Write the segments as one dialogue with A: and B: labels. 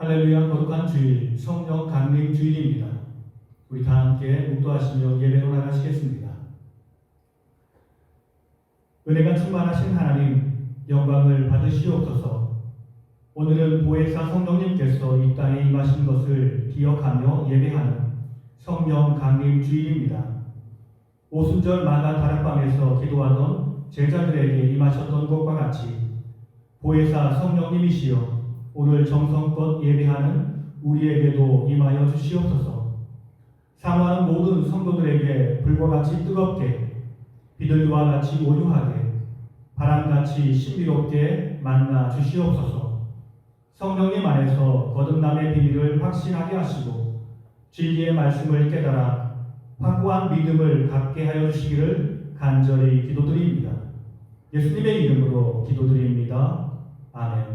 A: 할렐루야. 거룩한 주일, 성령 강림 주일입니다. 우리 다 함께 묵도하시며 예배로 나가시겠습니다. 은혜가 충만하신 하나님, 영광을 받으시옵소서. 오늘은 보혜사 성령님께서 이 땅에 임하신 것을 기억하며 예배하는 성령 강림 주일입니다. 오순절 마가 다락방에서 기도하던 제자들에게 임하셨던 것과 같이 보혜사 성령님이시여 오늘 정성껏 예배하는 우리에게도 임하여 주시옵소서. 사모하는 모든 성도들에게 불과 같이 뜨겁게, 비둘기와 같이 오유하게, 바람같이 신비롭게 만나 주시옵소서. 성령님 안에서 거듭남의 비밀을 확신하게 하시고 진리의 말씀을 깨달아 확고한 믿음을 갖게 하여 주시기를 간절히 기도드립니다. 예수님의 이름으로 기도드립니다. 아멘.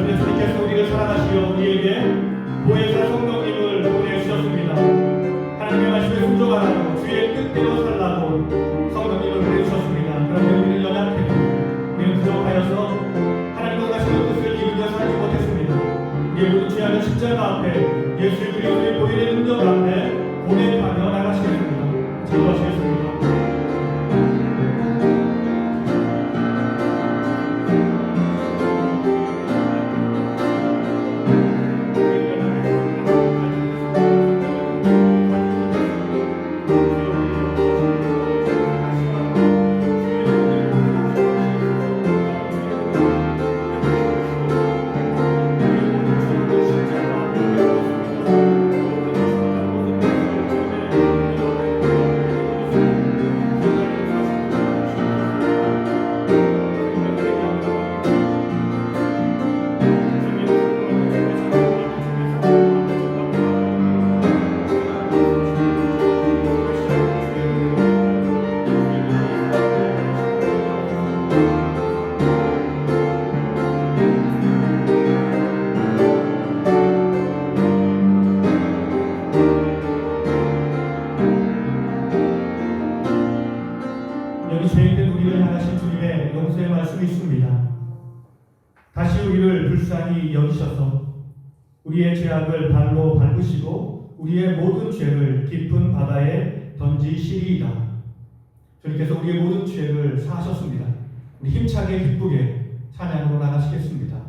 A: 예수님께서 우리를 사랑하시어 우리에게 보혜사 성령님을 보내주셨습니다. 하나님의 말씀에 순종하라고 주의 뜻대로 살라고 성령님을 보내주셨습니다. 그런데 우리는 연약해도 우리는 부족하여서 하나님과 같이 뜻을 이루며 살지 못했습니다. 우리의 모든 죄악은 십자가 앞에 예수 그리스도의 보혈 다시 우리를 불쌍히 여기셔서 우리의 죄악을 발로 밟으시고 우리의 모든 죄를 깊은 바다에 던지시리이다. 주님께서 우리의 모든 죄를 사하셨습니다. 우리 힘차게 기쁘게 찬양으로 나가시겠습니다.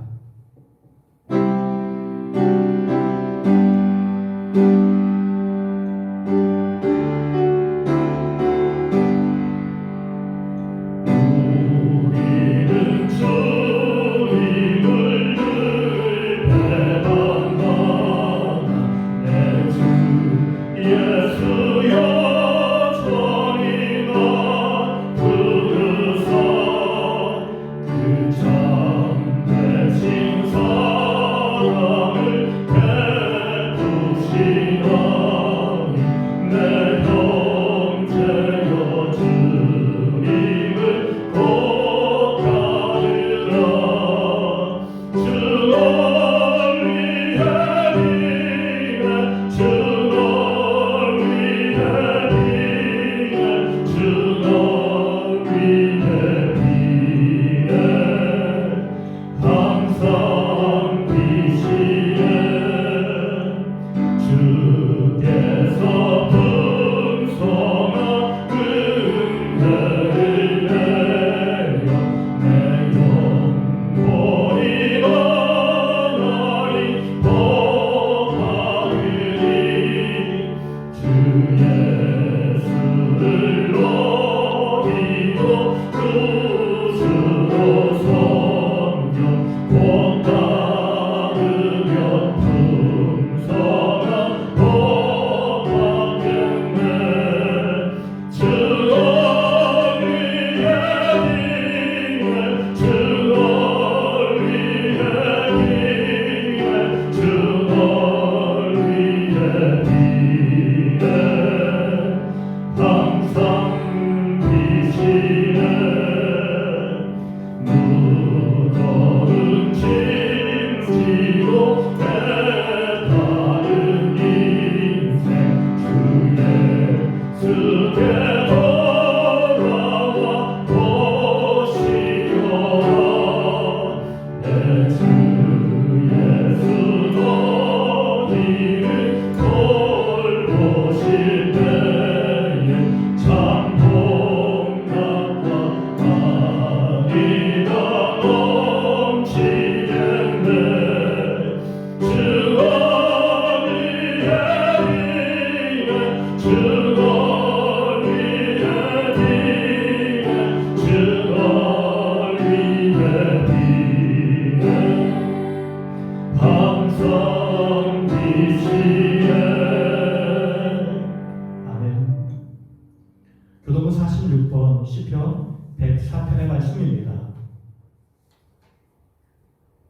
A: 교도문 46번 시편 104편의 말씀입니다.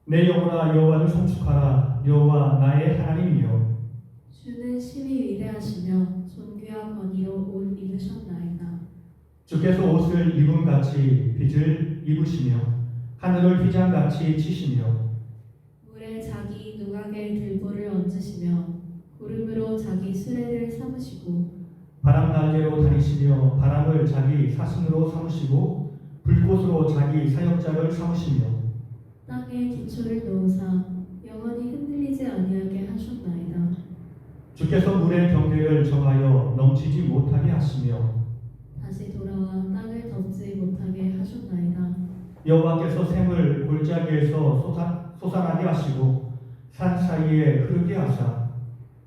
A: 내 영혼아 여호와를 송축하라. 여호와 나의 하나님이여.
B: 주는 심히 위대하시며 존귀와 권위로 옷 입으셨나이다.
A: 주께서 옷을 입음같이 빚을 입으시며 하늘을 휘장같이 치시며
B: 물에 자기 누각에 들보를 얹으시며 구름으로 자기 수레를 삼으시고
A: 바람 날개로 다니시며 바람을 자기 사신으로 삼으시고 불꽃으로 자기 사역자를 삼으시며
B: 땅에 기초를 놓으사 영원히 흔들리지 아니하게 하셨나이다.
A: 주께서 물의 경계를 정하여 넘치지 못하게 하시며
B: 다시 돌아와 땅을 덮지 못하게 하셨나이다.
A: 여호와께서 샘을 골짜기에서 솟아나게 하시고 산 사이에 흐르게 하사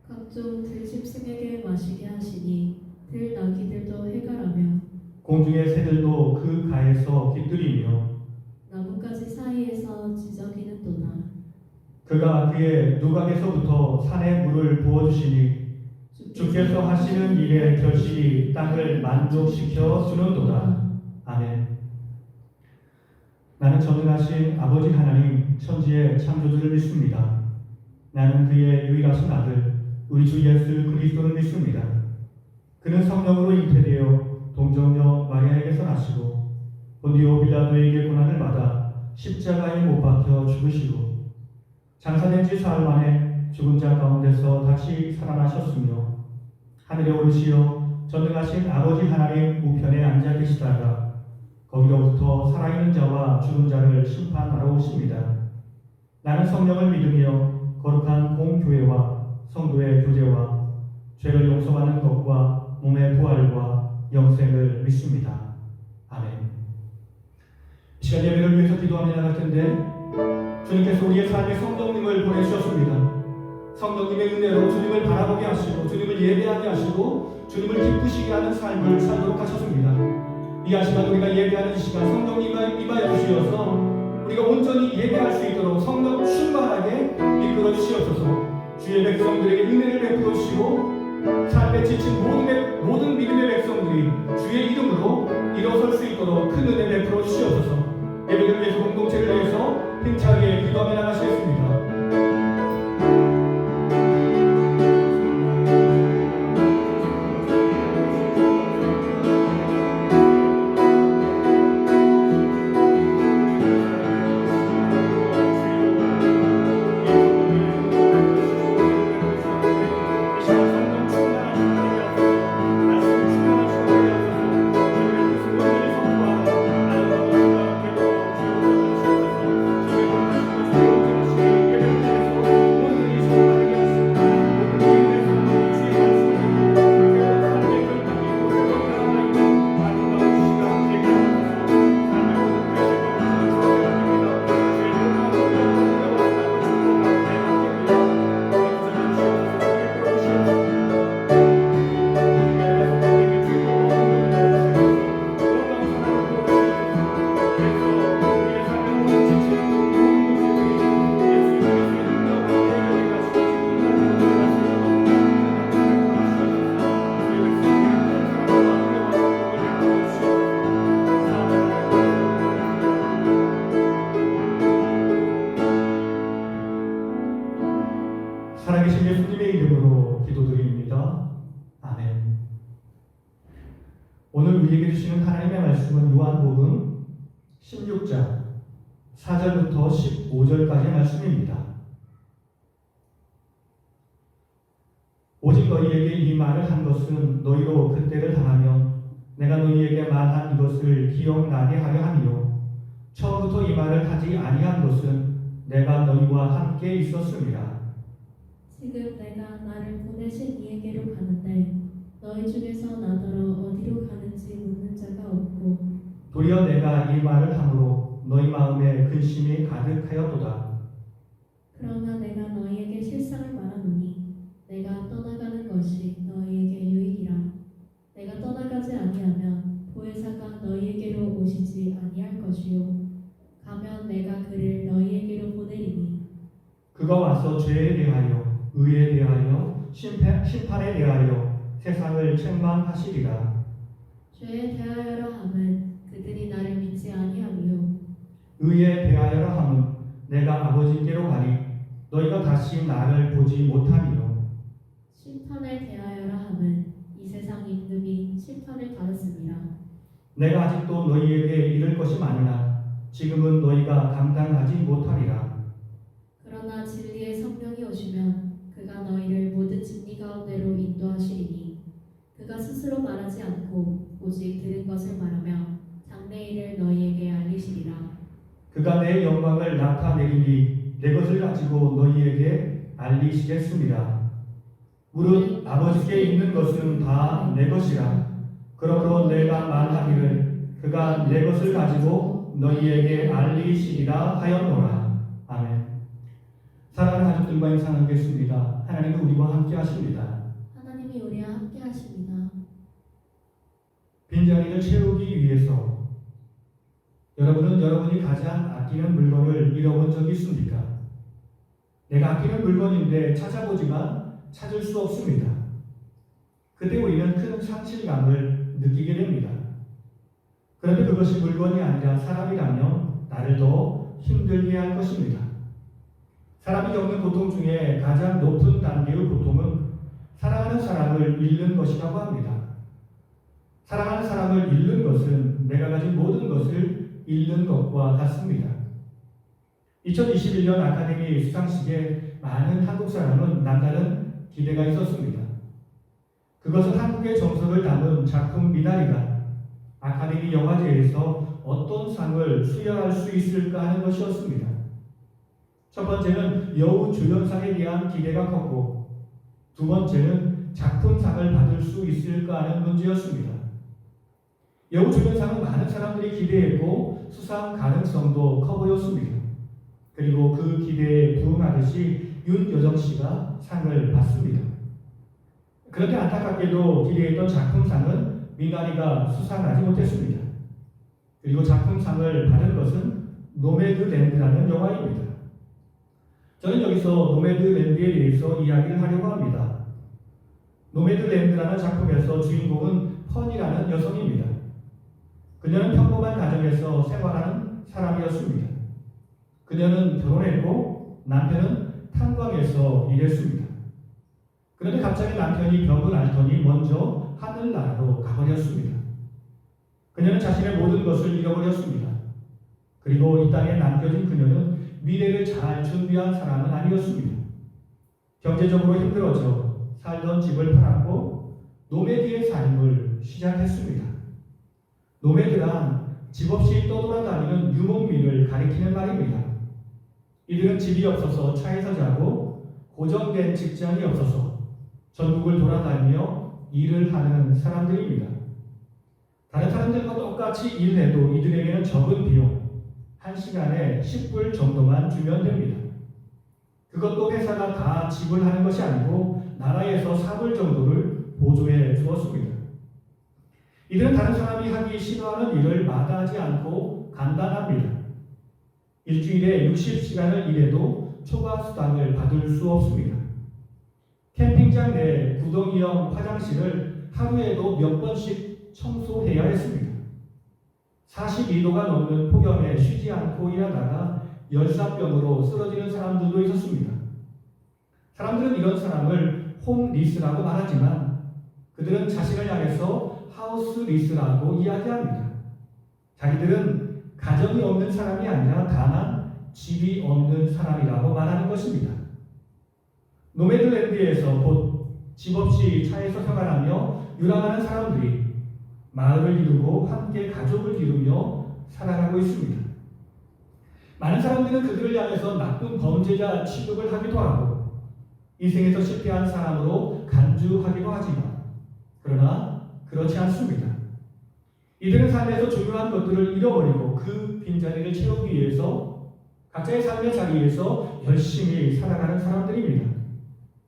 B: 각종 들짐승에게 마시게 하시니 들나귀들도 해갈하며
A: 공중의 새들도 그 가에서 깃들이며
B: 나뭇가지 사이에서 지저귀는도다.
A: 그가 그의 누각에서부터 산에 물을 부어주시니 주께서 하시는 일의 결실이 땅을 만족시켜 주는도다. 아멘. 나는 전능하신 아버지 하나님 천지의 창조주를 믿습니다. 나는 그의 유일하신 아들 우리 주 예수 그리스도를 믿습니다. 그는 성령으로 잉태되어 동정녀 마리아에게서 나시고 본디오 빌라도에게 고난을 받아 십자가에 못 박혀 죽으시고 장사된 지 사흘 만에 죽은 자 가운데서 다시 살아나셨으며 하늘에 오르시어 전능하신 아버지 하나님 우편에 앉아 계시다가 거기로부터 살아있는 자와 죽은 자를 심판하러 오십니다. 나는 성령을 믿으며 거룩한 공교회와 성도의 교제와 죄를 용서받는 것과 몸의 부활과 영생을 믿습니다. 아멘. 이 시간 예배를 위해서 기도하며 나갈 텐데 주님께서 우리의 삶에 성령님을 보내주셨습니다. 성령님의 은혜로 주님을 바라보게 하시고 주님을 예배하게 하시고 주님을 기쁘시게 하는 삶을 살도록 하셨습니다. 이 시간 우리가 예배하는 시간 성령님과 임하여 주시어서 우리가 온전히 예배할 수 있도록 성령 충만하게 이끌어 주시옵소서. 주의 백성들에게 은혜를 베풀어 주시고 삶에 지친 모든 믿음의 백성들이 주의 이름으로 일어설 수 있도록 큰 은혜 베풀어 주시옵소서. 예배를 위해서 공동체를 위해서 힘차게 기도하며 나가시겠습니다. 살아계신 예수님의 이름으로 기도드립니다. 아멘. 오늘 우리에게 주시는 하나님의 말씀은 요한복음 16장 4절부터 15절까지의 말씀입니다. 오직 너희에게 이 말을 한 것은 너희로 그때를 당하면 내가 너희에게 말한 이것을 기억나게 하려 함이요 처음부터 이 말을 하지 아니한 것은 내가 너희와 함께 있었습니다.
B: 지금 내가 나를 보내신 이에게로 가는데 너희 중에서 나더러 어디로 가는지 묻는 자가 없고
A: 도리어 내가 이 말을 함으로 너희 마음에 근심이 가득하였도다.
B: 그러나 내가 너희에게 실상을 말하노니 내가 떠나가는 것이 너희에게 유익이라. 내가 떠나가지 아니하면 보혜사가 너희에게로 오시지 아니할 것이요 가면 내가 그를 너희에게로 보내리니
A: 그가 와서 죄에 대하여 의에 대하여 심판에 대하여 세상을 책망하시리라.
B: 죄에 대하여라 함은 그들이 나를 믿지 아니하며
A: 의에 대하여라 함은 내가 아버지께로 가니 너희가 다시 나를 보지 못하리요.
B: 심판에 대하여라 함은 이 세상 임금이 심판을 받았습니다.
A: 내가 아직도 너희에게 이를 것이 많으나 지금은 너희가 감당하지 못하리라.
B: 그러나 진리의 성령이 오시면 그가 너희를 모든 진리 가운데로 인도하시리니 그가 스스로 말하지 않고 오직 들은 것을 말하며 장래일을 너희에게 알리시리라.
A: 그가 내 영광을 나타내리니 내 것을 가지고 너희에게 알리시겠습니다. 무릇 아버지께 있는 것은 다 내 것이라. 그러므로 내가 말하기를 그가 내 것을 가지고 너희에게 알리시리라 하였노라. 아멘. 사랑하는 가족들과 인사나누겠습니다. 하나님은 우리와 함께 하십니다.
B: 하나님이 우리와 함께 하십니다.
A: 빈자리를 채우기 위해서 여러분은 여러분이 가장 아끼는 물건을 잃어본 적이 있습니까? 내가 아끼는 물건인데 찾아보지만 찾을 수 없습니다. 그때 우리는 큰 상실감을 느끼게 됩니다. 그런데 그것이 물건이 아니라 사람이라면 나를 더 힘들게 할 것입니다. 사람이 겪는 고통 중에 가장 높은 단계의 고통은 사랑하는 사람을 잃는 것이라고 합니다. 사랑하는 사람을 잃는 것은 내가 가진 모든 것을 잃는 것과 같습니다. 2021년 아카데미 수상식에 많은 한국 사람은 남다른 기대가 있었습니다. 그것은 한국의 정서를 담은 작품 미나리가 아카데미 영화제에서 어떤 상을 수여할 수 있을까 하는 것이었습니다. 첫 번째는 여우 주연상에 대한 기대가 컸고, 두 번째는 작품상을 받을 수 있을까 하는 문제였습니다. 여우 주연상은 많은 사람들이 기대했고 수상 가능성도 커 보였습니다. 그리고 그 기대에 부응하듯이 윤여정 씨가 상을 받습니다. 그런데 안타깝게도 기대했던 작품상은 미나리가 수상하지 못했습니다. 그리고 작품상을 받은 것은 노매드랜드라는 영화입니다. 저는 여기서 노매드랜드에 대해서 이야기를 하려고 합니다. 노매드랜드라는 작품에서 주인공은 펀이라는 여성입니다. 그녀는 평범한 가정에서 생활하는 사람이었습니다. 그녀는 결혼했고 남편은 탄광에서 일했습니다. 그런데 갑자기 남편이 병을 앓더니 먼저 하늘나라로 가버렸습니다. 그녀는 자신의 모든 것을 잃어버렸습니다. 그리고 이 땅에 남겨진 그녀는 미래를 잘 준비한 사람은 아니었습니다. 경제적으로 힘들어져 살던 집을 팔았고 노매드의 삶을 시작했습니다. 노매드란 집 없이 떠돌아다니는 유목민을 가리키는 말입니다. 이들은 집이 없어서 차에서 자고 고정된 직장이 없어서 전국을 돌아다니며 일을 하는 사람들입니다. 다른 사람들과 똑같이 일해도 이들에게는 적은 비용, 1시간에 10불 정도만 주면 됩니다. 그것도 회사가 다 지불하는 것이 아니고 나라에서 4불 정도를 보조해 주었습니다. 이들은 다른 사람이 하기 싫어하는 일을 마다하지 않고 간단합니다. 일주일에 60시간을 일해도 초과 수당을 받을 수 없습니다. 캠핑장 내 구덩이형 화장실을 하루에도 몇 번씩 청소해야 했습니다. 42도가 넘는 폭염에 쉬지 않고 일하다가 열사병으로 쓰러지는 사람들도 있었습니다. 사람들은 이런 사람을 홈리스라고 말하지만 그들은 자신을 향해서 하우스리스라고 이야기합니다. 자기들은 가정이 없는 사람이 아니라 다만 집이 없는 사람이라고 말하는 것입니다. 노매드랜드에서 곧 집 없이 차에서 생활하며 유랑하는 사람들이 마을을 이루고 함께 가족을 이루며 살아가고 있습니다. 많은 사람들은 그들을 향해서 나쁜 범죄자 취급을 하기도 하고 인생에서 실패한 사람으로 간주하기도 하지만 그러나 그렇지 않습니다. 이들은 삶에서 중요한 것들을 잃어버리고 그 빈자리를 채우기 위해서 각자의 삶의 자리에서 열심히 살아가는 사람들입니다.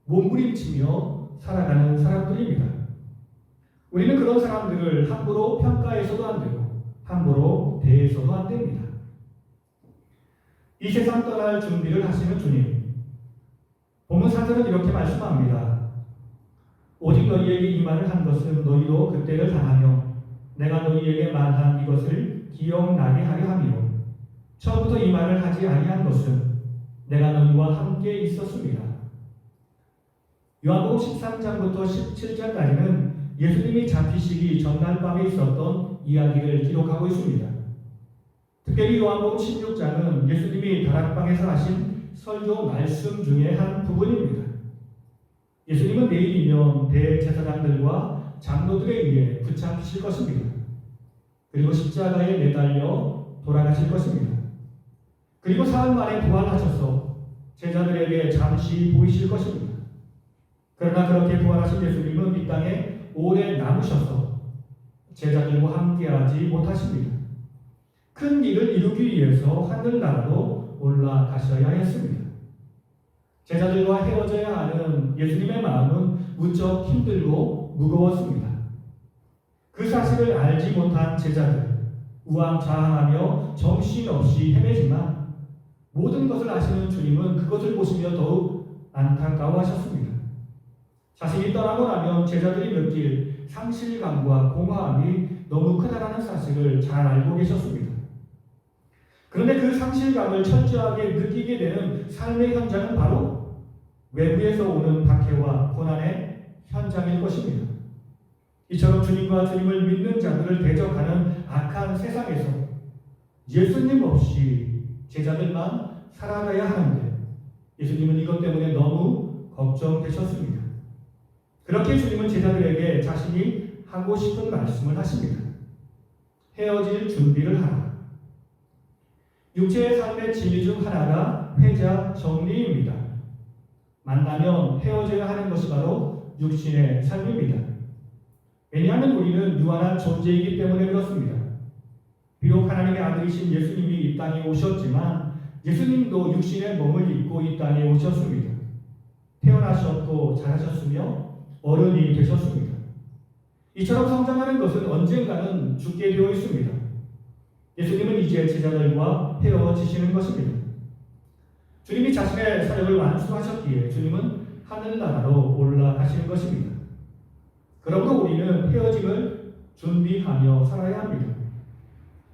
A: 몸부림치며 살아가는 사람들입니다. 우리는 그런 사람들을 함부로 평가해서도 안 되고 함부로 대해서도 안 됩니다. 이 세상 떠날 준비를 하시는 주님, 본문 4절은 이렇게 말씀합니다. 오직 너희에게 이 말을 한 것은 너희도 그때를 당하며 내가 너희에게 말한 이것을 기억나게 하려 함이요 처음부터 이 말을 하지 아니한 것은 내가 너희와 함께 있었습니다. 요한복음 13장부터 17장까지는 예수님이 잡히시기 전날 밤에 있었던 이야기를 기록하고 있습니다. 특별히 요한복음 16장은 예수님이 다락방에서 하신 설교 말씀 중에 한 부분입니다. 예수님은 내일이면 대제사장들과 장로들에 의해 붙잡히실 것입니다. 그리고 십자가에 매달려 돌아가실 것입니다. 그리고 사흘 만에 부활하셔서 제자들에게 잠시 보이실 것입니다. 그러나 그렇게 부활하신 예수님은 이 땅에 오래 남으셔서 제자들과 함께하지 못하십니다. 큰 일을 이루기 위해서 하늘나라로 올라가셔야 했습니다. 제자들과 헤어져야 하는 예수님의 마음은 무척 힘들고 무거웠습니다. 그 사실을 알지 못한 제자들, 우왕좌왕하며 정신없이 헤매지만 모든 것을 아시는 주님은 그것을 보시며 더욱 안타까워하셨습니다. 자신이 떠나고 나면 제자들이 느낄 상실감과 공허함이 너무 크다라는 사실을 잘 알고 계셨습니다. 그런데 그 상실감을 철저하게 느끼게 되는 삶의 현장은 바로 외부에서 오는 박해와 고난의 현장일 것입니다. 이처럼 주님과 주님을 믿는 자들을 대적하는 악한 세상에서 예수님 없이 제자들만 살아가야 하는데 예수님은 이것 때문에 너무 걱정되셨습니다. 그렇게 주님은 제자들에게 자신이 하고 싶은 말씀을 하십니다. 헤어질 준비를 하라. 육체의 삶의 진리 중 하나가 회자 정리입니다. 만나면 헤어져야 하는 것이 바로 육신의 삶입니다. 왜냐하면 우리는 유한한 존재이기 때문에 그렇습니다. 비록 하나님의 아들이신 예수님이 이 땅에 오셨지만 예수님도 육신의 몸을 입고 이 땅에 오셨습니다. 태어나셨고 자라셨으며 어른이 되셨습니다. 이처럼 성장하는 것은 언젠가는 죽게 되어 있습니다. 예수님은 이제 제자들과 헤어지시는 것입니다. 주님이 자신의 사역을 완수하셨기에 주님은 하늘나라로 올라가시는 것입니다. 그러므로 우리는 헤어짐을 준비하며 살아야 합니다.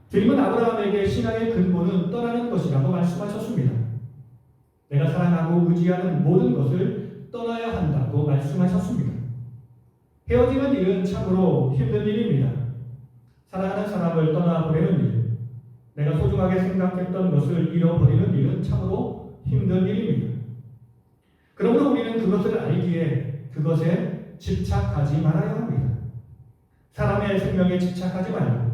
A: 주님은 아브라함에게 신앙의 근본은 떠나는 것이라고 말씀하셨습니다. 내가 사랑하고 의지하는 모든 것을 떠나야 한다고 말씀하셨습니다. 헤어지는 일은 참으로 힘든 일입니다. 사랑하는 사람을 떠나보내는 일, 내가 소중하게 생각했던 것을 잃어버리는 일은 참으로 힘든 일입니다. 그러므로 우리는 그것을 알기에 그것에 집착하지 말아야 합니다. 사람의 생명에 집착하지 말고,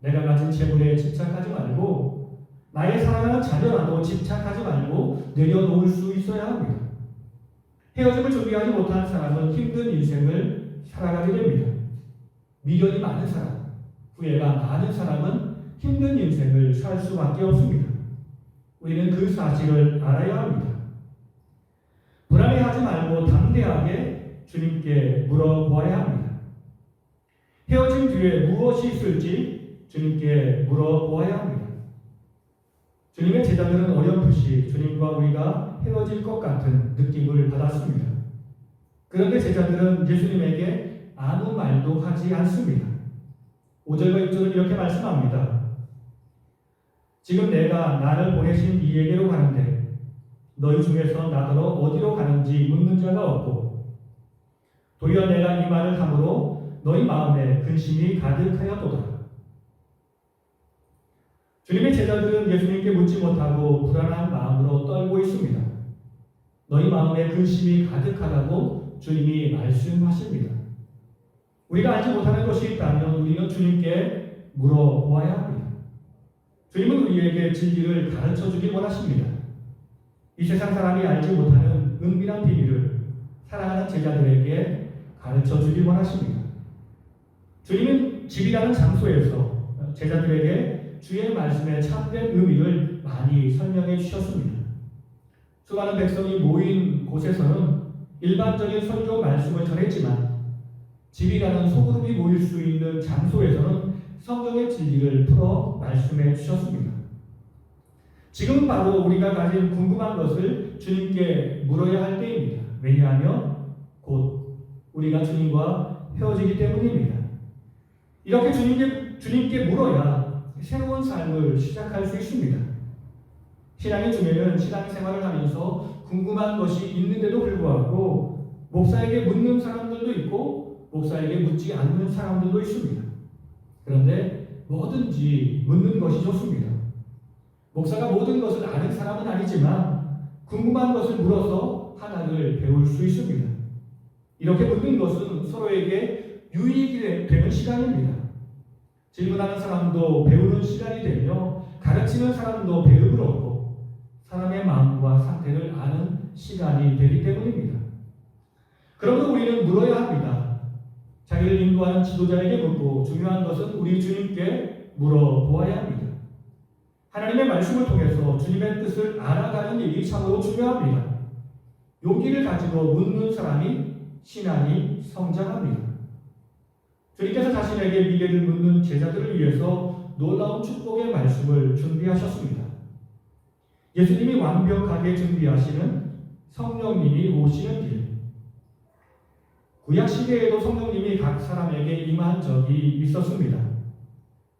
A: 내가 가진 재물에 집착하지 말고, 나의 사랑하는 자녀라도 집착하지 말고 내려놓을 수 있어야 합니다. 헤어짐을 준비하지 못한 사람은 힘든 인생을 살아가게 됩니다. 미련이 많은 사람, 후회가 많은 사람은 힘든 인생을 살 수밖에 없습니다. 우리는 그 사실을 알아야 합니다. 불안해하지 말고 담대하게 주님께 물어보아야 합니다. 헤어짐 뒤에 무엇이 있을지 주님께 물어보아야 합니다. 주님의 제자들은 어렴풋이 주님과 우리가 헤어질 것 같은 느낌을 받았습니다. 그런데 제자들은 예수님에게 아무 말도 하지 않습니다. 5절과 6절은 이렇게 말씀합니다. 지금 내가 나를 보내신 이에게로 가는데 너희 중에서 나더러 어디로 가는지 묻는 자가 없고 도리어 내가 이 말을 함으로 너희 마음에 근심이 가득하였도다. 주님의 제자들은 예수님께 묻지 못하고 불안한 마음으로 떨고 있습니다. 너희 마음에 근심이 가득하다고 주님이 말씀하십니다. 우리가 알지 못하는 것이 있다면 우리는 주님께 물어보아야 합니다. 주님은 우리에게 진리를 가르쳐 주길 원하십니다. 이 세상 사람이 알지 못하는 은밀한 비밀을 사랑하는 제자들에게 가르쳐 주길 원하십니다. 주님은 집이라는 장소에서 제자들에게 주의 말씀의 참된 의미를 많이 설명해 주셨습니다. 수많은 백성이 모인 곳에서는 일반적인 설교 말씀을 전했지만 집이라는 소그룹이 모일 수 있는 장소에서는 성경의 진리를 풀어 말씀해 주셨습니다. 지금은 바로 우리가 가진 궁금한 것을 주님께 물어야 할 때입니다. 왜냐하면 곧 우리가 주님과 헤어지기 때문입니다. 이렇게 주님께 물어야 새로운 삶을 시작할 수 있습니다. 신앙의 중에는 신앙생활을 하면서 궁금한 것이 있는데도 불구하고 목사에게 묻는 사람들도 있고 목사에게 묻지 않는 사람들도 있습니다. 그런데 뭐든지 묻는 것이 좋습니다. 목사가 모든 것을 아는 사람은 아니지만 궁금한 것을 물어서 하나를 배울 수 있습니다. 이렇게 묻는 것은 서로에게 유익이 되는 시간입니다. 질문하는 사람도 배우는 시간이 되며 가르치는 사람도 배움을 얻고 사람의 마음과 상태를 아는 시간이 되기 때문입니다. 그러므로 우리는 물어야 합니다. 자기를 인도하는 지도자에게 묻고 중요한 것은 우리 주님께 물어보아야 합니다. 하나님의 말씀을 통해서 주님의 뜻을 알아가는 일이 참으로 중요합니다. 용기를 가지고 묻는 사람이 신앙이 성장합니다. 주님께서 자신에게 미래를 묻는 제자들을 위해서 놀라운 축복의 말씀을 준비하셨습니다. 예수님이 완벽하게 준비하시는 성령님이 오시는 길. 구약 시대에도 성령님이 각 사람에게 임한 적이 있었습니다.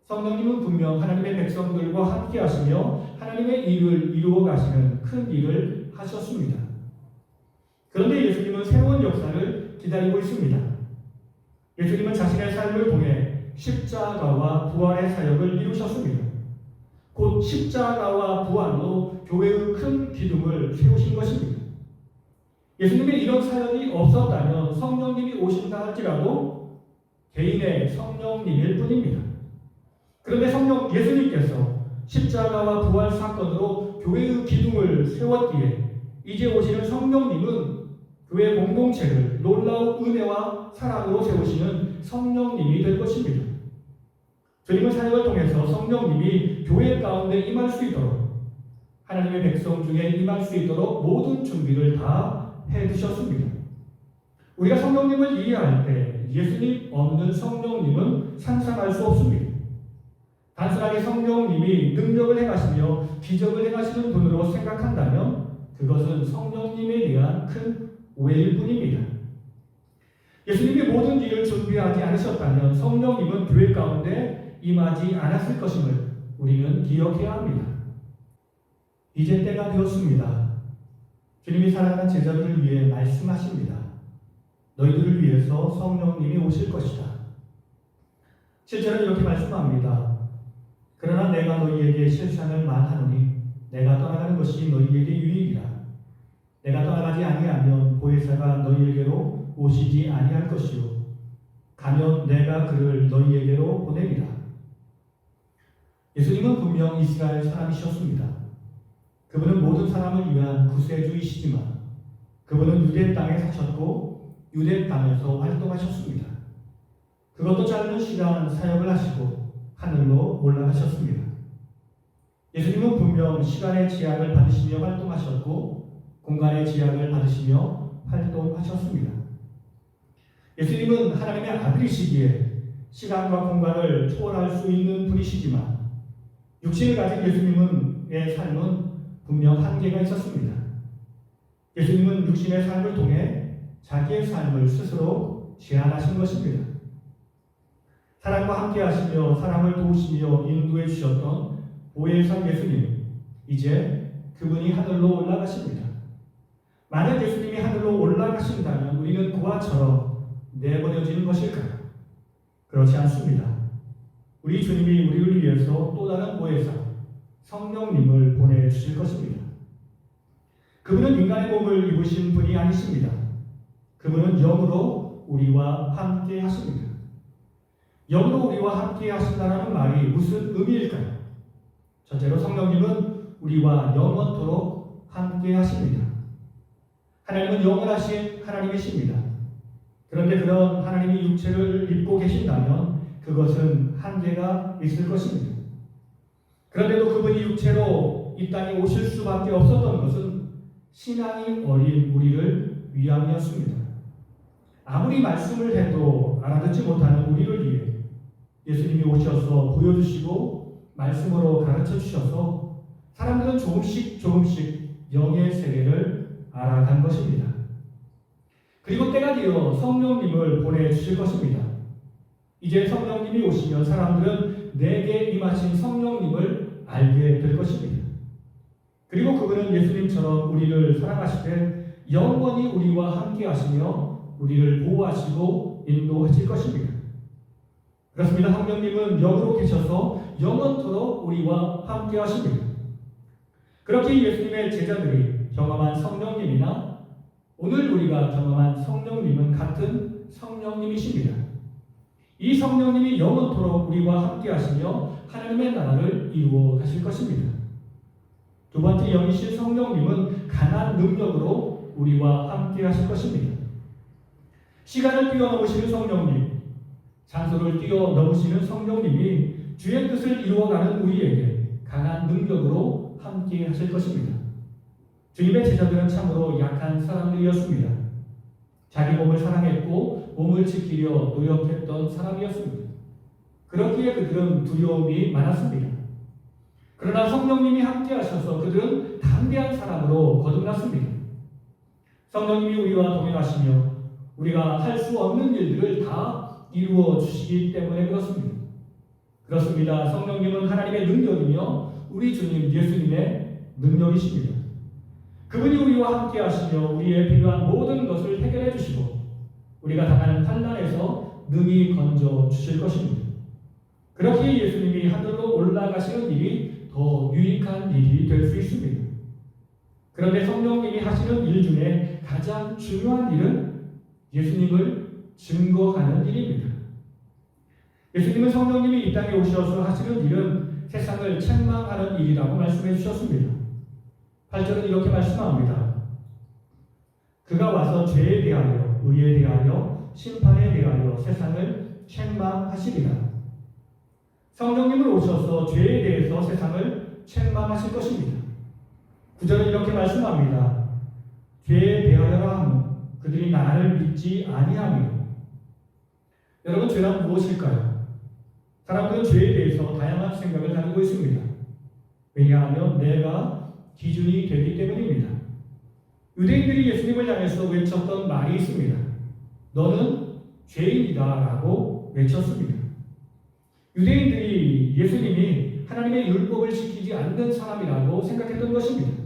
A: 성령님은 분명 하나님의 백성들과 함께 하시며 하나님의 일을 이루어 가시는 큰 일을 하셨습니다. 그런데 예수님은 새로운 역사를 기다리고 있습니다. 예수님은 자신의 삶을 통해 십자가와 부활의 사역을 이루셨습니다. 곧 십자가와 부활로 교회의 큰 기둥을 세우신 것입니다. 예수님의 이런 사역이 없었다면 성령님이 오신다 할지라도 개인의 성령님일 뿐입니다. 그런데 예수님께서 십자가와 부활 사건으로 교회의 기둥을 세웠기에 이제 오시는 성령님은 교회 공동체를 놀라운 은혜와 사랑으로 세우시는 성령님이 될 것입니다. 주님의 사역을 통해서 성령님이 교회 가운데 임할 수 있도록 하나님의 백성 중에 임할 수 있도록 모든 준비를 다 해두셨습니다. 우리가 성령님을 이해할 때 예수님 없는 성령님은 상상할 수 없습니다. 단순하게 성령님이 능력을 행하시며 기적을 행하시는 분으로 생각한다면 그것은 성령님에 대한 큰 오해일 뿐입니다. 예수님이 모든 일을 준비하지 않으셨다면 성령님은 교회 가운데 임하지 않았을 것임을 우리는 기억해야 합니다. 이제 때가 되었습니다. 주님이 사랑하는 제자들을 위해 말씀하십니다. 너희들을 위해서 성령님이 오실 것이다. 실제로 이렇게 말씀합니다. 그러나 내가 너희에게 실상을 말하노니 내가 떠나가는 것이 너희에게 유익이라. 내가 떠나가지 아니하면 보혜사가 너희에게로 오시지 아니할 것이요 가면 내가 그를 너희에게로 보내리라. 예수님은 분명 이스라엘 사람이셨습니다. 그분은 모든 사람을 위한 구세주이시지만 그분은 유대 땅에 사셨고 유대 땅에서 활동하셨습니다. 그것도 짧은 시간 사역을 하시고 하늘로 올라가셨습니다. 예수님은 분명 시간의 제약을 받으시며 활동하셨고 공간의 제약을 받으시며 활동하셨습니다. 예수님은 하나님의 아들이시기에 시간과 공간을 초월할 수 있는 분이시지만 육신을 가진 예수님의 삶은 분명 한계가 있었습니다. 예수님은 육신의 삶을 통해 자기의 삶을 스스로 제한하신 것입니다. 사람과 함께 하시며 사람을 도우시며 인도해 주셨던 보혜사 예수님, 이제 그분이 하늘로 올라가십니다. 만약 예수님이 하늘로 올라가신다면 우리는 그와처럼 내버려지는 것일까요? 그렇지 않습니다. 우리 주님이 우리를 위해서 또 다른 보혜사, 성령님을 보내주실 것입니다. 그분은 인간의 몸을 입으신 분이 아니십니다. 그분은 영으로 우리와 함께 하십니다. 영으로 우리와 함께 하신다는 말이 무슨 의미일까요? 첫째로 성령님은 우리와 영원토록 함께 하십니다. 하나님은 영원하신 하나님이십니다. 그런데 그런 하나님이 육체를 입고 계신다면 그것은 한계가 있을 것입니다. 그런데도 그분이 육체로 이 땅에 오실 수밖에 없었던 것은 신앙이 어린 우리를 위함이었습니다. 아무리 말씀을 해도 알아듣지 못하는 우리를 위해 예수님이 오셔서 보여주시고 말씀으로 가르쳐 주셔서 사람들은 조금씩 영의 세계를 알아간 것입니다. 그리고 때가 되어 성령님을 보내주실 것입니다. 이제 성령님이 오시면 사람들은 내게 임하신 성령님을 알게 될 것입니다. 그리고 그분은 예수님처럼 우리를 사랑하시되 영원히 우리와 함께 하시며 우리를 보호하시고 인도하실 것입니다. 그렇습니다. 성령님은 영으로 계셔서 영원토록 우리와 함께 하십니다. 그렇게 예수님의 제자들이 경험한 성령님이나 오늘 우리가 경험한 성령님은 같은 성령님이십니다. 이 성령님이 영원토록 우리와 함께 하시며 하나님의 나라를 이루어 가실 것입니다. 두 번째 영이신 성령님은 강한 능력으로 우리와 함께 하실 것입니다. 시간을 뛰어넘으시는 성령님, 장소를 뛰어넘으시는 성령님이 주의 뜻을 이루어가는 우리에게 강한 능력으로 함께 하실 것입니다. 주님의 제자들은 참으로 약한 사람들이었습니다. 자기 몸을 사랑했고 몸을 지키려 노력했던 사람이었습니다. 그렇기에 그들은 두려움이 많았습니다. 그러나 성령님이 함께 하셔서 그들은 담대한 사람으로 거듭났습니다. 성령님이 우리와 동행하시며 우리가 할 수 없는 일들을 다 이루어 주시기 때문에 그렇습니다. 그렇습니다. 성령님은 하나님의 능력이며 우리 주님 예수님의 능력이십니다. 그분이 우리와 함께 하시며 우리의 필요한 모든 것을 해결해 주시고 우리가 당하는 환난에서 능히 건져 주실 것입니다. 그렇게 예수님이 하늘로 올라가시는 일이 더 유익한 일이 될 수 있습니다. 그런데 성령님이 하시는 일 중에 가장 중요한 일은 예수님을 증거하는 일입니다. 예수님은 성령님이 이 땅에 오셔서 하시는 일은 세상을 책망하는 일이라고 말씀해 주셨습니다. 8절은 이렇게 말씀합니다. 그가 와서 죄에 대하여, 의에 대하여, 심판에 대하여 세상을 책망하시리라. 성령님은 오셔서 죄에 대해서 세상을 책망하실 것입니다. 9절은 이렇게 말씀합니다. 죄에 대하여라 하면 그들이 나를 믿지 아니하며. 여러분, 죄란 무엇일까요? 사람들은 죄에 대해서 다양한 생각을 가지고 있습니다. 왜냐하면 내가 기준이 되기 때문입니다. 유대인들이 예수님을 향해서 외쳤던 말이 있습니다. 너는 죄인이다 라고 외쳤습니다. 유대인들이 예수님이 하나님의 율법을 지키지 않는 사람이라고 생각했던 것입니다.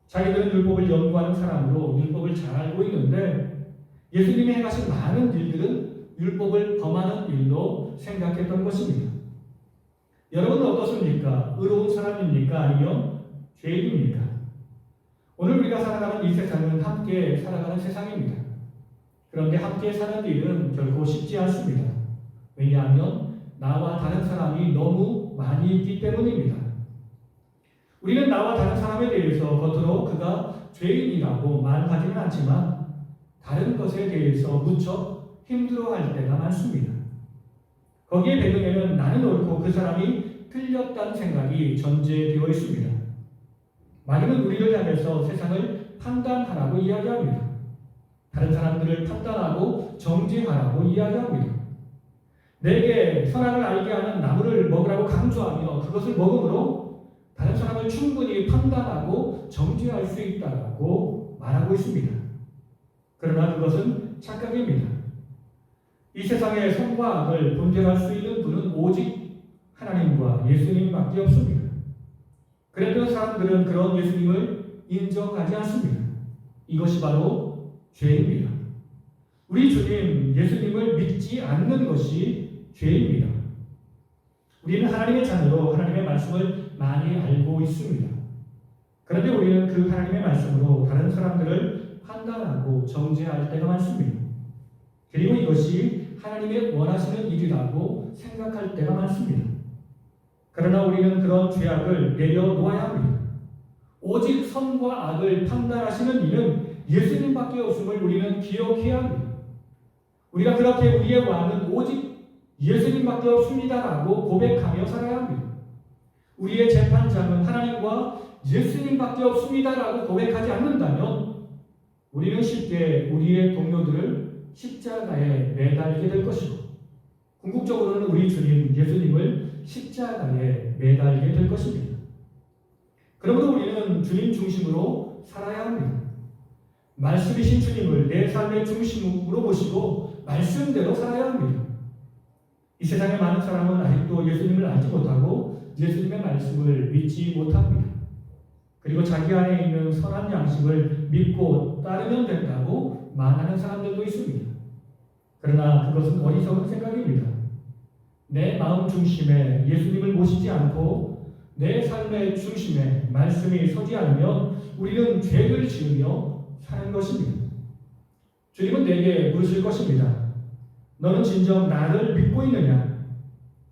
A: 자기들은 율법을 연구하는 사람으로 율법을 잘 알고 있는데 예수님이 행하신 많은 일들은 율법을 범하는 일로 생각했던 것입니다. 여러분은 어떻습니까? 의로운 사람입니까? 아니면 죄인입니까? 오늘 우리가 살아가는 이 세상은 함께 살아가는 세상입니다. 그런데 함께 사는 일은 결코 쉽지 않습니다. 왜냐하면 나와 다른 사람이 너무 많이 있기 때문입니다. 우리는 나와 다른 사람에 대해서 겉으로 그가 죄인이라고 말하지는 않지만 다른 것에 대해서 무척 힘들어할 때가 많습니다. 거기에 배경에는 나는 옳고 그 사람이 틀렸다는 생각이 전제되어 있습니다. 많이는 우리를 향해서 세상을 판단하라고 이야기합니다. 다른 사람들을 판단하고 정죄하라고 이야기합니다. 내게 선악을 알게 하는 나무를 먹으라고 강조하며 그것을 먹음으로 다른 사람을 충분히 판단하고 정죄할 수 있다고 말하고 있습니다. 그러나 그것은 착각입니다. 이 세상의 선과 악을 분별할 수 있는 분은 오직 하나님과 예수님밖에 없습니다. 그래도 사람들은 그런 예수님을 인정하지 않습니다. 이것이 바로 죄입니다. 우리 주님 예수님을 믿지 않는 것이 죄입니다. 우리는 하나님의 자녀로 하나님의 말씀을 많이 알고 있습니다. 그런데 우리는 그 하나님의 말씀으로 다른 사람들을 판단하고 정죄할 때가 많습니다. 그리고 이것이 하나님의 원하시는 일이라고 생각할 때가 많습니다. 그러나 우리는 그런 죄악을 내려놓아야 합니다. 오직 선과 악을 판단하시는 이는 예수님밖에 없음을 우리는 기억해야 합니다. 우리가 그렇게 우리의 왕은 오직 예수님밖에 없습니다라고 고백하며 살아야 합니다. 우리의 재판장은 하나님과 예수님밖에 없습니다라고 고백하지 않는다면 우리는 쉽게 우리의 동료들을 십자가에 매달게 될 것이고 궁극적으로는 우리 주님 예수님을 십자가에 매달게 될 것입니다. 그러므로 우리는 주님 중심으로 살아야 합니다. 말씀이신 주님을 내 삶의 중심으로 모시고 말씀대로 살아야 합니다. 이 세상에 많은 사람은 아직도 예수님을 알지 못하고 예수님의 말씀을 믿지 못합니다. 그리고 자기 안에 있는 선한 양식을 믿고 따르면 된다고 말하는 사람들도 있습니다. 그러나 그것은 어리석은 생각입니다. 내 마음 중심에 예수님을 모시지 않고 내 삶의 중심에 말씀이 서지 않으면 우리는 죄를 지으며 사는 것입니다. 주님은 내게 물으실 것입니다. 너는 진정 나를 믿고 있느냐?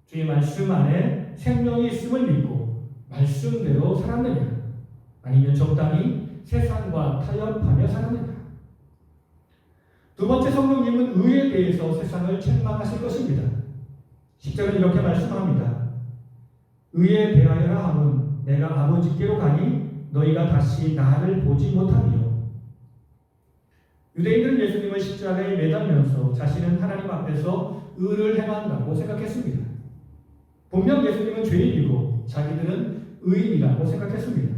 A: 주의 말씀 안에 생명이 있음을 믿고 말씀대로 살았느냐? 아니면 적당히 세상과 타협하며 살았느냐? 두 번째, 성령님은 의에 대해서 세상을 책망하실 것입니다. 10절은 이렇게 말씀합니다. 의에 대하여라 함은 내가 아버지께로 가니 너희가 다시 나를 보지 못하리요. 유대인들은 예수님을 십자가에 매달면서 자신은 하나님 앞에서 의를 행한다고 생각했습니다. 분명 예수님은 죄인이고 자기들은 의인이라고 생각했습니다.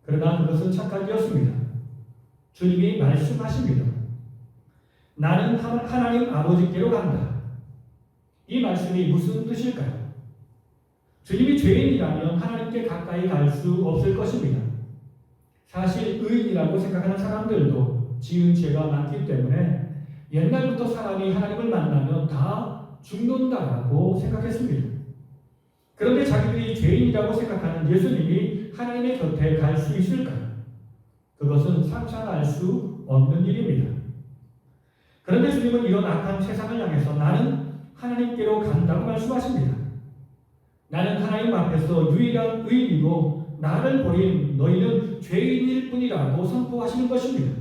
A: 그러나 그것은 착각이었습니다. 주님이 말씀하십니다. 나는 하나님 아버지께로 간다. 이 말씀이 무슨 뜻일까요? 주님이 죄인이라면 하나님께 가까이 갈 수 없을 것입니다. 사실 의인이라고 생각하는 사람들도 지은 죄가 많기 때문에 옛날부터 사람이 하나님을 만나면 다 죽는다라고 생각했습니다. 그런데 자기들이 죄인이라고 생각하는 예수님이 하나님의 곁에 갈 수 있을까요? 그것은 상상할 수 없는 일입니다. 그런데 주님은 이런 악한 세상을 향해서 나는 하나님께로 간다고 말씀하십니다. 나는 하나님 앞에서 유일한 의인이고 나를 버린 너희는 죄인일 뿐이라고 선포하시는 것입니다.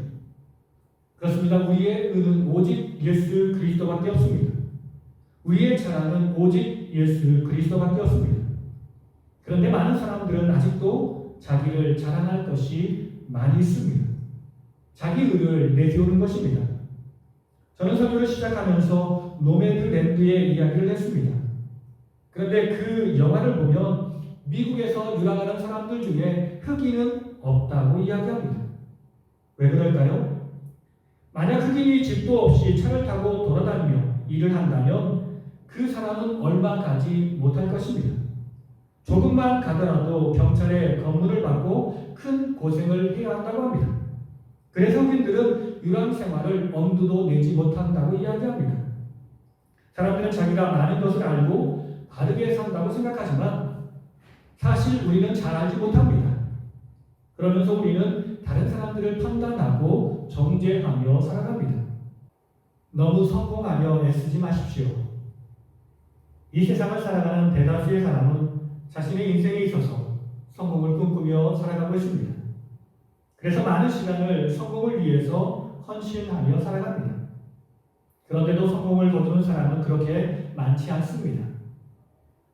A: 그렇습니다. 우리의 의는 오직 예수 그리스도밖에 없습니다. 우리의 자랑은 오직 예수 그리스도밖에 없습니다. 그런데 많은 사람들은 아직도 자기를 자랑할 것이 많이 있습니다. 자기 의를 내세우는 것입니다. 저는 설교를 시작하면서 노매드랜드의 이야기를 했습니다. 그런데 그 영화를 보면 미국에서 유학하는 사람들 중에 흑인은 없다고 이야기합니다. 왜 그럴까요? 만약 흑인이 집도 없이 차를 타고 돌아다니며 일을 한다면 그 사람은 얼마 가지 못할 것입니다. 조금만 가더라도 경찰의 검문을 받고 큰 고생을 해야 한다고 합니다. 그래서 흑인들은 유학 생활을 엄두도 내지 못한다고 이야기합니다. 사람들은 자기가 많은 것을 알고 바르게 산다고 생각하지만 사실 우리는 잘 알지 못합니다. 그러면서 우리는 다른 사람들을 판단하고 정죄하며 살아갑니다. 너무 성공하며 애쓰지 마십시오. 이 세상을 살아가는 대다수의 사람은 자신의 인생에 있어서 성공을 꿈꾸며 살아가고 있습니다. 그래서 많은 시간을 성공을 위해서 헌신하며 살아갑니다. 그런데도 성공을 거두는 사람은 그렇게 많지 않습니다.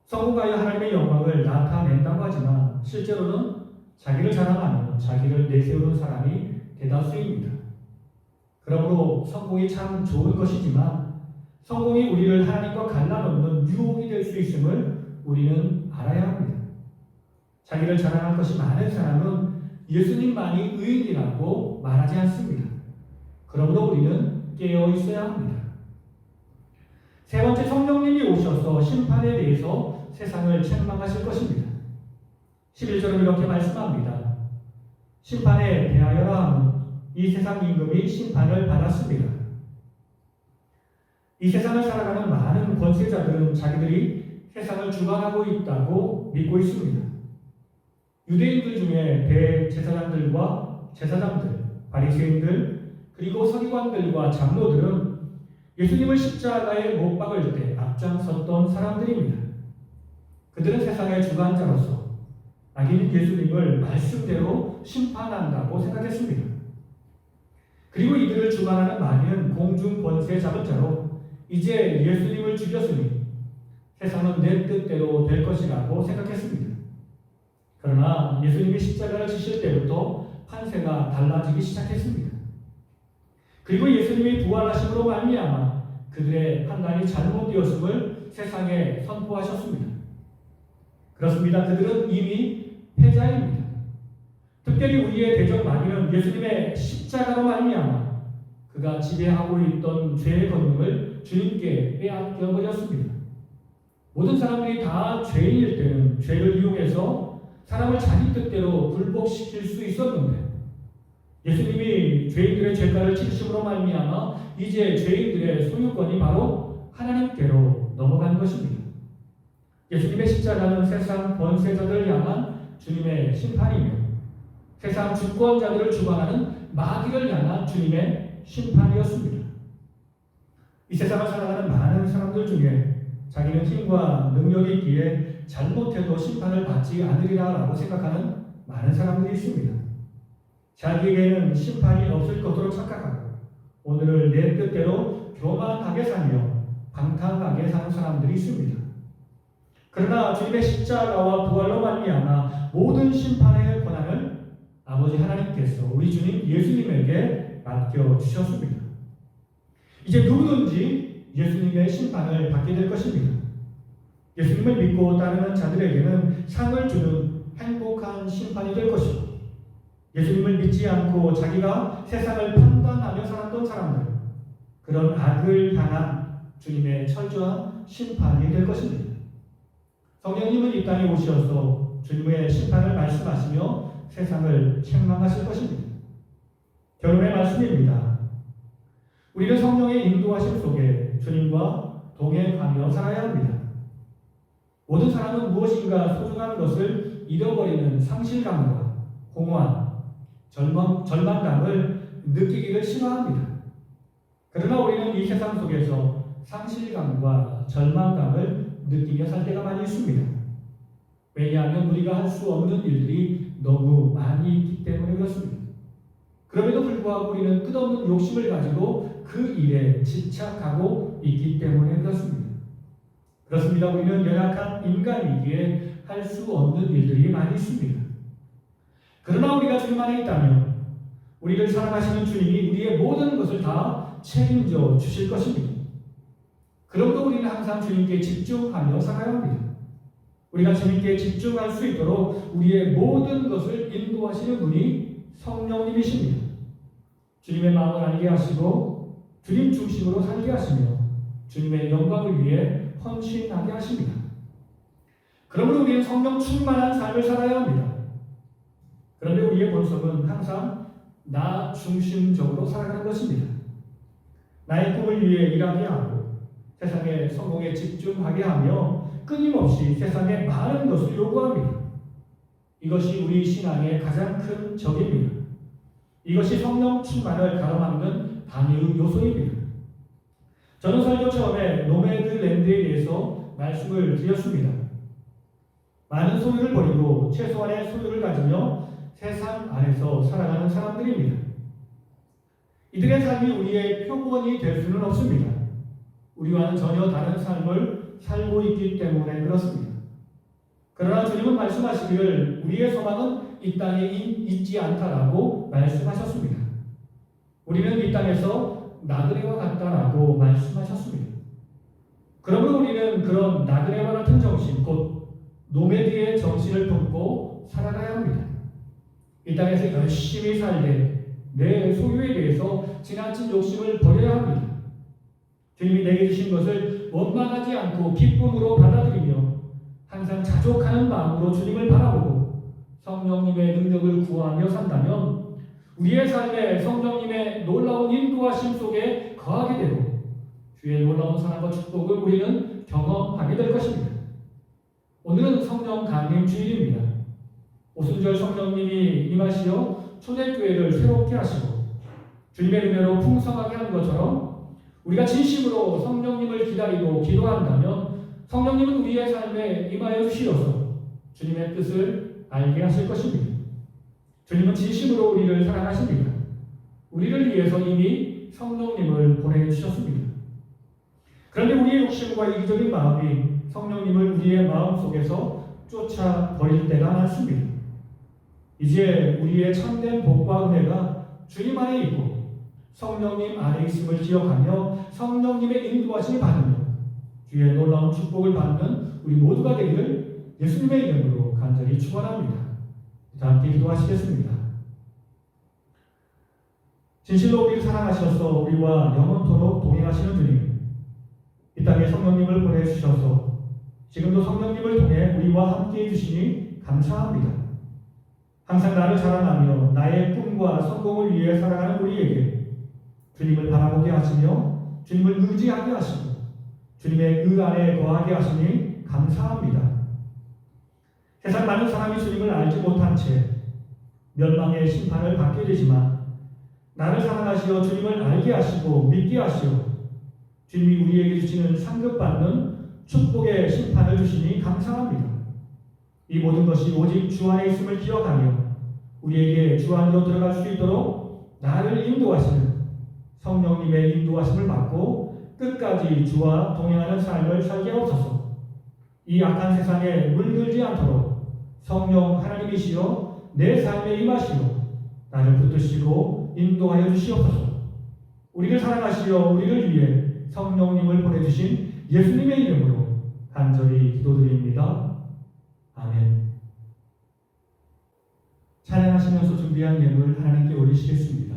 A: 성공하여 하나님의 영광을 나타낸다고 하지만 실제로는 자기를 자랑하며 자기를 내세우는 사람이 대다수입니다. 그러므로 성공이 참 좋은 것이지만 성공이 우리를 하나님과 갈라놓는 유혹이 될 수 있음을 우리는 알아야 합니다. 자기를 자랑할 것이 많은 사람은 예수님만이 의인이라고 말하지 않습니다. 그러므로 우리는 깨어 있어야 합니다. 세 번째, 성령님이 오셔서 심판에 대해서 세상을 책망하실 것입니다. 11절은 이렇게 말씀합니다. 심판에 대하여라 함은 이 세상 임금이 심판을 받았습니다. 이 세상을 살아가는 많은 권세자들은 자기들이 세상을 주관하고 있다고 믿고 있습니다. 유대인들 중에 대제사장들과 제사장들, 바리새인들, 그리고 서기관들과 장로들은 예수님을 십자가에 못 박을 때 앞장섰던 사람들입니다. 그들은 세상의 주관자로서 악인 예수님을 말씀대로 심판한다고 생각했습니다. 그리고 이들을 주관하는 많은 공중 권세 잡은 자로 이제 예수님을 죽였으니 세상은 내 뜻대로 될 것이라고 생각했습니다. 그러나 예수님이 십자가를 지실 때부터 판세가 달라지기 시작했습니다. 그리고 예수님이 부활하심으로 말미암아 그들의 판단이 잘못되었음을 세상에 선포하셨습니다. 그렇습니다. 그들은 이미 패자입니다. 특별히 우리의 대적 마귀는 예수님의 십자가로 말미암아 그가 지배하고 있던 죄의 권능을 주님께 빼앗겨 버렸습니다. 모든 사람들이 다 죄인일 때는 죄를 이용해서 사람을 자기 뜻대로 굴복시킬 수 있었는데 예수님이 죄인들의 죄가를 치르심으로 말미암아 이제 죄인들의 소유권이 바로 하나님께로 넘어간 것입니다. 예수님의 십자가는 세상 권세자들을 향한 주님의 심판이며 세상 주권자들을 주관하는 마귀를 향한 주님의 심판이었습니다. 이 세상을 살아가는 많은 사람들 중에 자기는 힘과 능력이 있기에 잘못해도 심판을 받지 않으리라고 생각하는 많은 사람들이 있습니다. 자기에게는 심판이 없을 것으로 착각하고 오늘을 내 뜻대로 교만하게 살며 방탕하게 사는 사람들이 있습니다. 그러나 주님의 십자가와 부활로 말미암아 모든 심판의 권한을 아버지 하나님께서 우리 주님 예수님에게 맡겨주셨습니다. 이제 누구든지 예수님의 심판을 받게 될 것입니다. 예수님을 믿고 따르는 자들에게는 상을 주는 행복한 심판이 될 것이고 예수님을 믿지 않고 자기가 세상을 판단하며 살았던 사람들 그런 악을 향한 주님의 철저한 심판이 될 것입니다. 성령님은 이 땅에 오셔서 주님의 심판을 말씀하시며 세상을 책망하실 것입니다. 결론의 말씀입니다. 우리는 성령의 인도하심 속에 주님과 동행하며 살아야 합니다. 모든 사람은 무엇인가 소중한 것을 잃어버리는 상실감과 공허함, 절망감을 느끼기를 싫어합니다. 그러나 우리는 이 세상 속에서 상실감과 절망감을 느끼며 살 때가 많이 있습니다.
C: 왜냐하면 우리가 할 수 없는 일들이 너무 많이 있기 때문에 그렇습니다. 그럼에도 불구하고 우리는 끝없는 욕심을 가지고 그 일에 집착하고 있기 때문에 그렇습니다. 그렇습니다. 우리는 연약한 인간이기에 할 수 없는 일들이 많이 있습니다. 그러나 우리가 주님 안에 있다면 우리를 사랑하시는 주님이 우리의 모든 것을 다 책임져 주실 것입니다. 그러므로 우리는 항상 주님께 집중하며 살아야 합니다. 우리가 주님께 집중할 수 있도록 우리의 모든 것을 인도하시는 분이 성령님이십니다. 주님의 마음을 알게 하시고 주님 중심으로 살게 하시며 주님의 영광을 위해 헌신하게 하십니다. 그러므로 우리는 성령 충만한 삶을 살아야 합니다. 그런데 우리의 본성은 항상 나 중심적으로 살아가는 것입니다. 나의 꿈을 위해 일하게 하고 세상의 성공에 집중하게 하며 끊임없이 세상의 많은 것을 요구합니다. 이것이 우리 신앙의 가장 큰 적입니다. 이것이 성령 충만을 가로막는 단위 요소입니다. 저는 설교 처음에 노매드랜드에 대해서 말씀을 드렸습니다. 많은 소유를 버리고 최소한의 소유를 가지며 세상 안에서 살아가는 사람들입니다. 이들의 삶이 우리의 표본이 될 수는 없습니다. 우리와는 전혀 다른 삶을 살고 있기 때문에 그렇습니다. 그러나 주님은 말씀하시기를 우리의 소망은 이 땅에 있지 않다라고 말씀하셨습니다. 우리는 이 땅에서 나그네와 같다라고 말씀하셨습니다. 그러므로 우리는 그런 나그네와 같은 정신, 곧 노매드의 정신을 품고 살아가야 합니다. 이 땅에서 열심히 살되 내 소유에 대해서 지나친 욕심을 버려야 합니다. 주님이 내게 주신 것을 원망하지 않고 기쁨으로 받아들이며 항상 자족하는 마음으로 주님을 바라보고 성령님의 능력을 구하며 산다면 우리의 삶에 성령님의 놀라운 인도하심 속에 거하게 되고 주의 놀라운 사랑과 축복을 우리는 경험하게 될 것입니다. 오늘은 성령 강림 주일입니다. 오순절 성령님이 임하시어 초대교회를 새롭게 하시고 주님의 은혜로 풍성하게 한 것처럼 우리가 진심으로 성령님을 기다리고 기도한다면 성령님은 우리의 삶에 임하여 주시어서 주님의 뜻을 알게 하실 것입니다. 주님은 진심으로 우리를 사랑하십니다. 우리를 위해서 이미 성령님을 보내주셨습니다. 그런데 우리의 욕심과 이기적인 마음이 성령님을 우리의 마음속에서 쫓아버릴 때가 많습니다. 이제 우리의 참된 복과 은혜가 주님 안에 있고 성령님 안에 있음을 기억하며 성령님의 인도하심을 받으며 주의 놀라운 축복을 받는 우리 모두가 되기를 예수님의 이름으로 간절히 축원합니다. 다 함께 기도하시겠습니다. 진실로 우리를 사랑하셔서 우리와 영원토록 동행하시는 주님, 이 땅에 성령님을 보내주셔서 지금도 성령님을 통해 우리와 함께 해주시니 감사합니다. 항상 나를 자랑하며 나의 꿈과 성공을 위해 살아가는 우리에게 주님을 바라보게 하시며 주님을 의지하게 하시고 주님의 의 안에 거하게 하시니 감사합니다. 세상 많은 사람이 주님을 알지 못한 채 멸망의 심판을 받게 되지만 나를 사랑하시어 주님을 알게 하시고 믿게 하시어 주님이 우리에게 주시는 상급받는 축복의 심판을 주시니 감사합니다. 이 모든 것이 오직 주 안에 있음을 기억하며 우리에게 주 안으로 들어갈 수 있도록 나를 인도하시는 성령님의 인도하심을 받고 끝까지 주와 동행하는 삶을 살게 하옵소서. 이 악한 세상에 물들지 않도록 성령 하나님이시여 내 삶에 임하시어 나를 붙드시고 인도하여 주시옵소서. 우리를 사랑하시어 우리를 위해 성령님을 보내주신 예수님의 이름으로 간절히 기도드립니다. 아멘. 찬양하시면서 준비한 예물 하나님께 올리시겠습니다.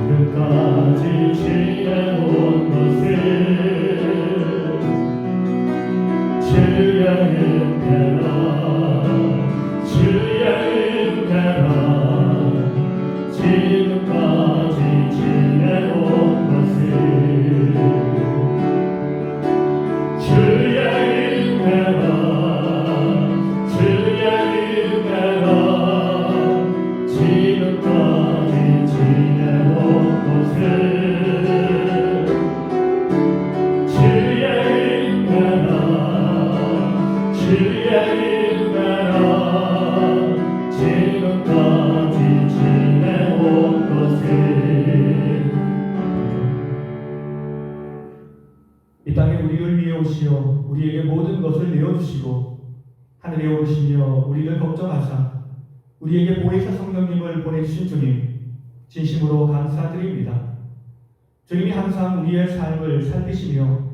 C: 지금까지 지내온 것을 주의 은혜라 주의 은혜라 지금까지 지내온 것을 주의 은혜라 주의 은혜라 지금까지 지내온 것을
A: 주시어 우리에게 모든 것을 내어주시고 하늘에 오르시며 우리를 걱정하사 우리에게 보혜사 성령님을 보내주신 주님 진심으로 감사드립니다. 주님이 항상 우리의 삶을 살피시며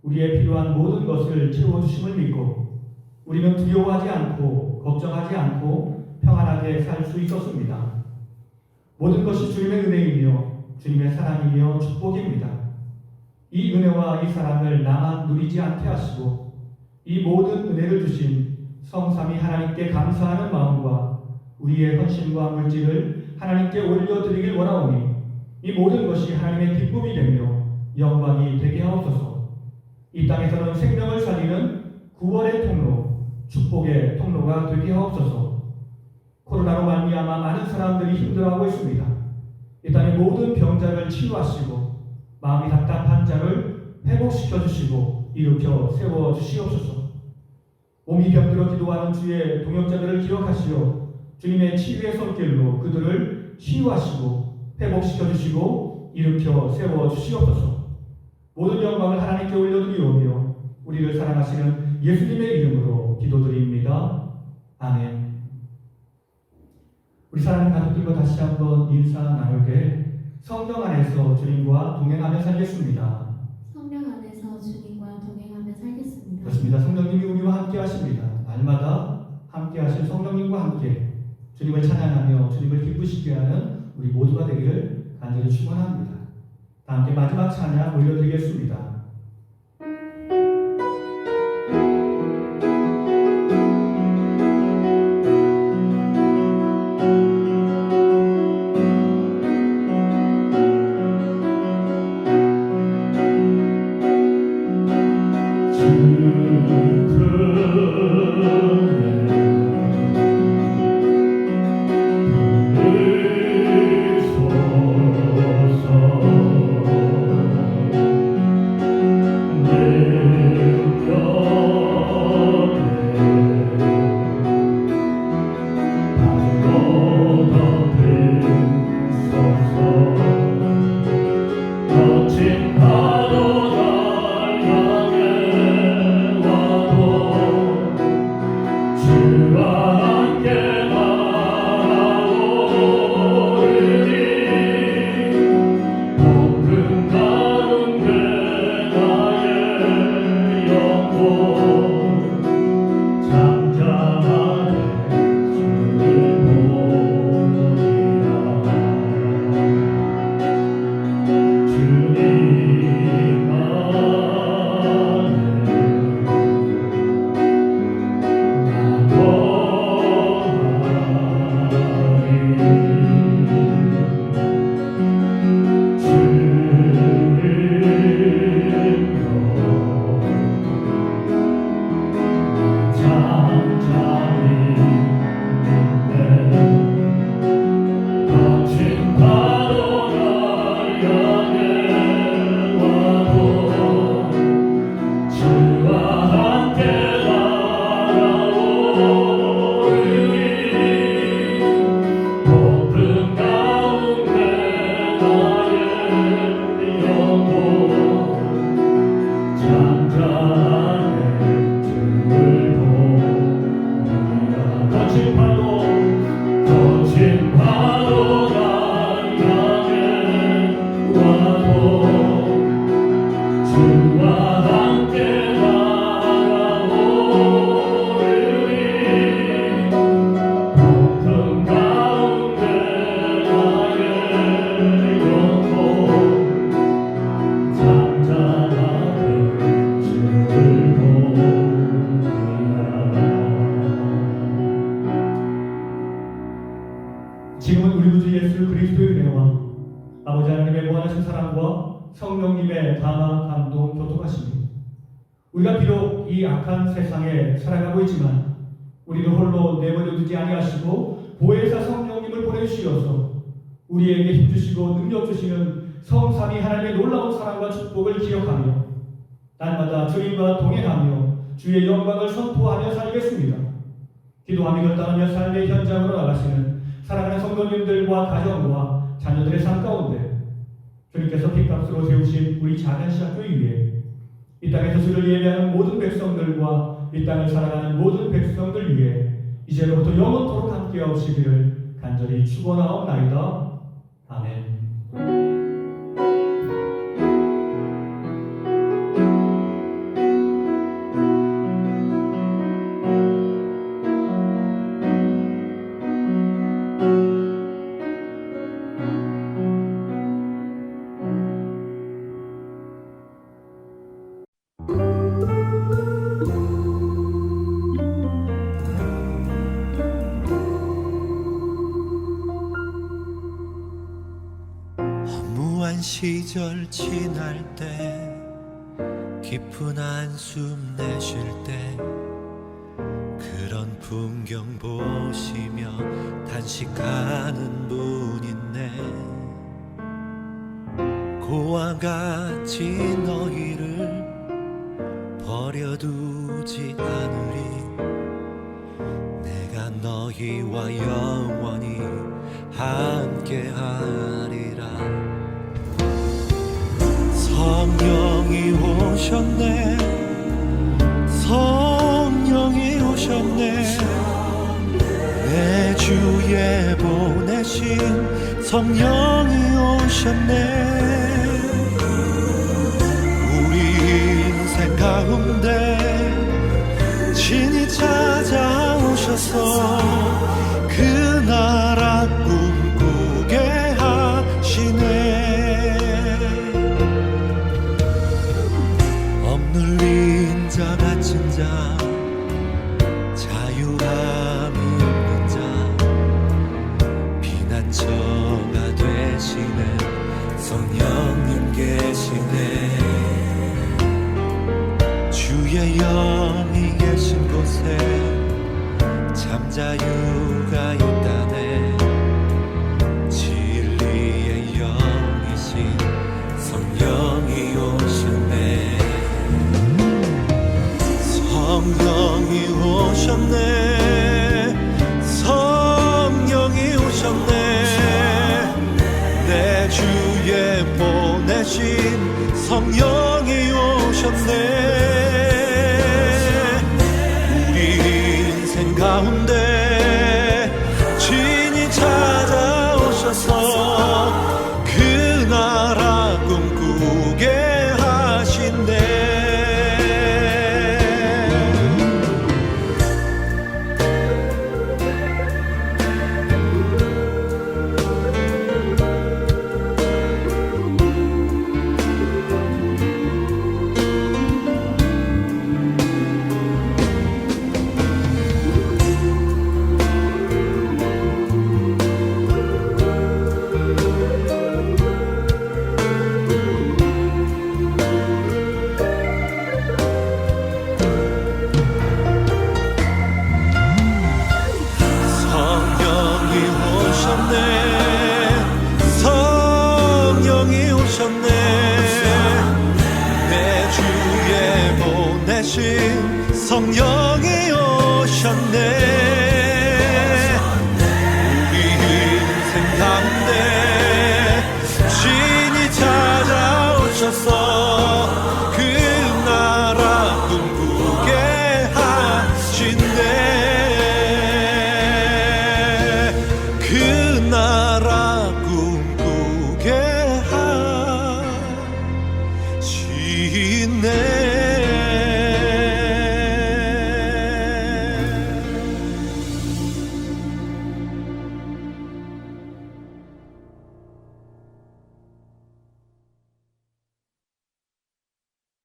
A: 우리의 필요한 모든 것을 채워주심을 믿고 우리는 두려워하지 않고 걱정하지 않고 평안하게 살 수 있었습니다. 모든 것이 주님의 은혜이며 주님의 사랑이며 축복입니다. 이 은혜와 이 사랑을 나만 누리지 않게 하시고 이 모든 은혜를 주신 성삼위 하나님께 감사하는 마음과 우리의 헌신과 물질을 하나님께 올려드리길 원하오니 이 모든 것이 하나님의 기쁨이 되며 영광이 되게 하옵소서. 이 땅에서는 생명을 살리는 구원의 통로, 축복의 통로가 되게 하옵소서. 코로나로 말미암아 많은 사람들이 힘들어하고 있습니다. 이 땅의 모든 병자를 치유하시고 마음이 답답한 자를 회복시켜 주시고 일으켜 세워 주시옵소서. 몸이 병들어 기도하는 주의 동역자들을 기억하시어 주님의 치유의 손길로 그들을 치유하시고 회복시켜 주시고 일으켜 세워 주시옵소서. 모든 영광을 하나님께 올려드리오며 우리를 사랑하시는 예수님의 이름으로 기도드립니다. 아멘. 우리 사랑하는 가족들과 다시 한번 인사 나누게 성령 안에서 주님과 동행하며 살겠습니다.
B: 성령 안에서 주님과 동행하며 살겠습니다.
A: 그렇습니다. 성령님이 우리와 함께 하십니다. 날마다 함께 하신 성령님과 함께 주님을 찬양하며 주님을 기쁘시게 하는 우리 모두가 되기를 간절히 축원합니다. 다 함께 마지막 찬양 올려드리겠습니다. 지금은 우리 구주 예수 그리스도의 은혜와 아버지 하나님의 무한하신 사랑과 성령님의 감화 감동 교통하심이 우리가 비록 이 악한 세상에 살아가고 있지만 우리를 홀로 내버려 두지 아니하시고 보혜사 성령님을 보내주시어서 우리에게 힘주시고 능력 주시는 성삼위 하나님의 놀라운 사랑과 축복을 기억하며 날마다 주님과 동행하며 주의 영광을 선포하며 살겠습니다. 기도하며 결단하며 삶의 현장으로 나가시는 사랑하는 성도님들과 가정과 자녀들의 삶 가운데 주님께서 핏값으로 세우신 우리 작은 시학교회 위에 이 땅에서 주를 예배하는 모든 백성들과 이 땅을 살아가는 모든 백성들 위해 이제로부터 영원토록 함께 하시기를 간절히 축원하옵나이다. 아멘.
D: 허무한 시절 지날 때 깊은 한숨 내쉴 때 그런 풍경 보시며 단식하는 분 있네. 고와 같이 너희를 버려두지 않으리. 내가 너희와 영원히 함께하리라. 성령이 오셨네. 성령이 오셨네. 내 주에 보내신 성령이 오셨네. 우리 인생 가운데 친히 찾아오셔서 그 나라 꿈꾸게 하시네. 억눌린 자 갇힌 자 자유함이 없는 자 피난처가 되시는 성령님 계시네. 주의 영이 계신 곳에 잠자유가 있다네. 진리의 영이신 성령이 오셨네. 성령이 오셨네. 성령이 오셨네. 내 주에 보내신 성령이 오셨네. 가운데 친히 찾아오셔서 그 나라 꿈꾸게 하신대. 성령이 오셨네. 내 주에 보내신 성령이 오셨네. 우리 인생 가운데 신이 찾아오셔서 그 나라 꿈꾸게 하신대. 그 나라